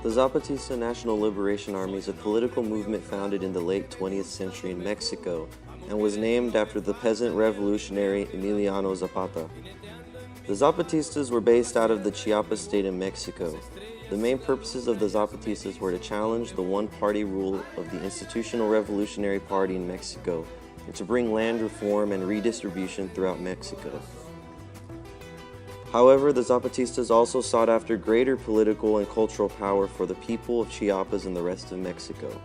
The Zapatista National Liberation Army is a political movement founded in the late 20th century in Mexico and was named after the peasant revolutionary Emiliano Zapata. The Zapatistas were based out of the Chiapas state in Mexico. The main purposes of the Zapatistas were to challenge the one-party rule of the Institutional Revolutionary Party in Mexico and to bring land reform and redistribution throughout Mexico. However, the Zapatistas also sought after greater political and cultural power for the people of Chiapas and the rest of Mexico.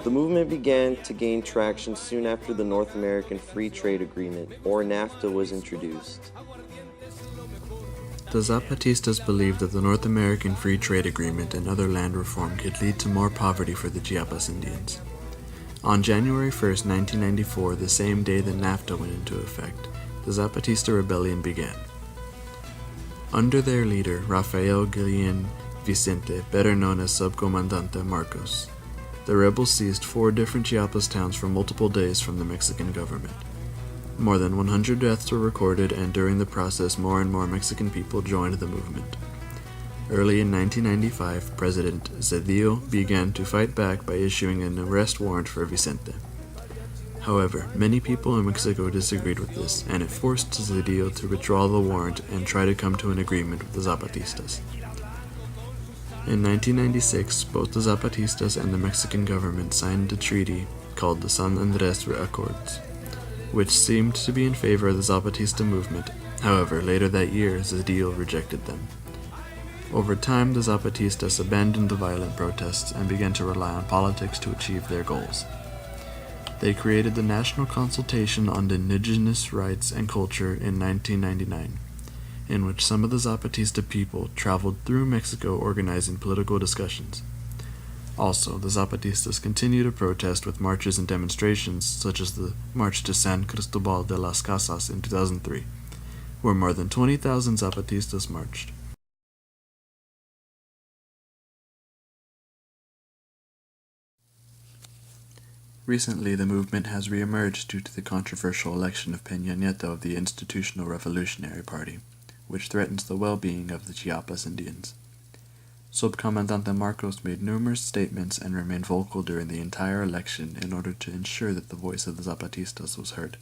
The movement began to gain traction soon after the North American Free Trade Agreement, or NAFTA, was introduced. The Zapatistas believed that the North American Free Trade Agreement and other land reform could lead to more poverty for the Chiapas Indians. On January 1, 1994, the same day that NAFTA went into effect, the Zapatista rebellion began. Under their leader, Rafael Guillén Vicente, better known as Subcomandante Marcos, the rebels seized 4 different Chiapas towns for multiple days from the Mexican government. More than 100 deaths were recorded, and during the process more and more Mexican people joined the movement. Early in 1995, President Zedillo began to fight back by issuing an arrest warrant for Vicente. However, many people in Mexico disagreed with this, and it forced Zedillo to withdraw the warrant and try to come to an agreement with the Zapatistas. In 1996, both the Zapatistas and the Mexican government signed a treaty called the San Andrés Accords, which seemed to be in favor of the Zapatista movement. However, later that year, Zedillo rejected them. Over time, the Zapatistas abandoned the violent protests and began to rely on politics to achieve their goals. They created the National Consultation on Indigenous Rights and Culture in 1999, in which some of the Zapatista people traveled through Mexico organizing political discussions. Also, the Zapatistas continue to protest with marches and demonstrations, such as the March to San Cristobal de las Casas in 2003, where more than 20,000 Zapatistas marched. Recently, the movement has re-emerged due to the controversial election of Peña Nieto of the Institutional Revolutionary Party, which threatens the well-being of the Chiapas Indians. Subcomandante Marcos made numerous statements and remained vocal during the entire election in order to ensure that the voice of the Zapatistas was heard.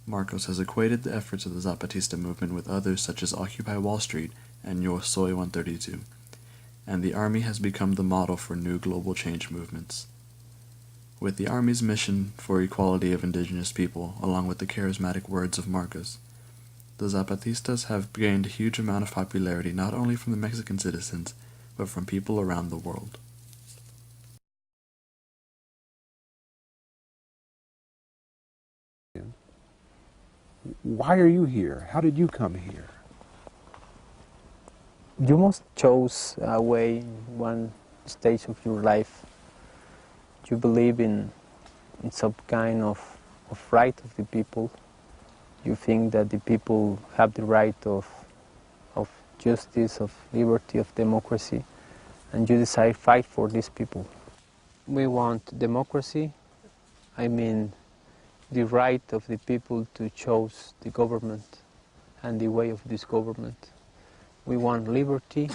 Marcos has equated the efforts of the Zapatista movement with others such as Occupy Wall Street and Yo Soy 132, and the Army has become the model for new global change movements. With the Army's mission for equality of indigenous people, along with the charismatic words of Marcos, the Zapatistas have gained a huge amount of popularity not only from the Mexican citizens, but from people around the world. Why are you here? How did you come here? You must choose a way in one stage of your life. You believe in some kind of right of the people. You think that the people have the right of justice, of liberty, of democracy, and you decide fight for these people. We want democracy, I mean the right of the people to choose the government and the way of this government. We want liberty,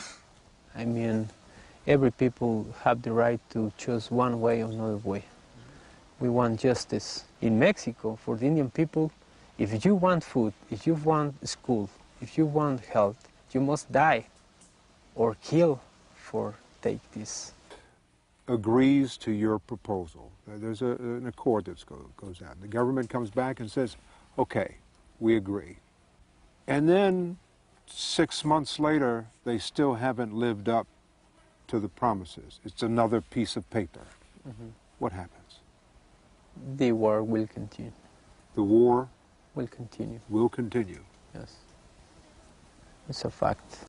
I mean every people have the right to choose one way or another way. We want justice. In Mexico, for the Indian people, if you want food, if you want school, if you want health, you must die or kill for take this. Agrees to your proposal. There's an accord that goes out. The government comes back and says, okay, we agree. And then 6 months later, they still haven't lived up to the promises. It's another piece of paper. What happens? The war will continue. The war will continue. Will continue. Yes. It's a fact.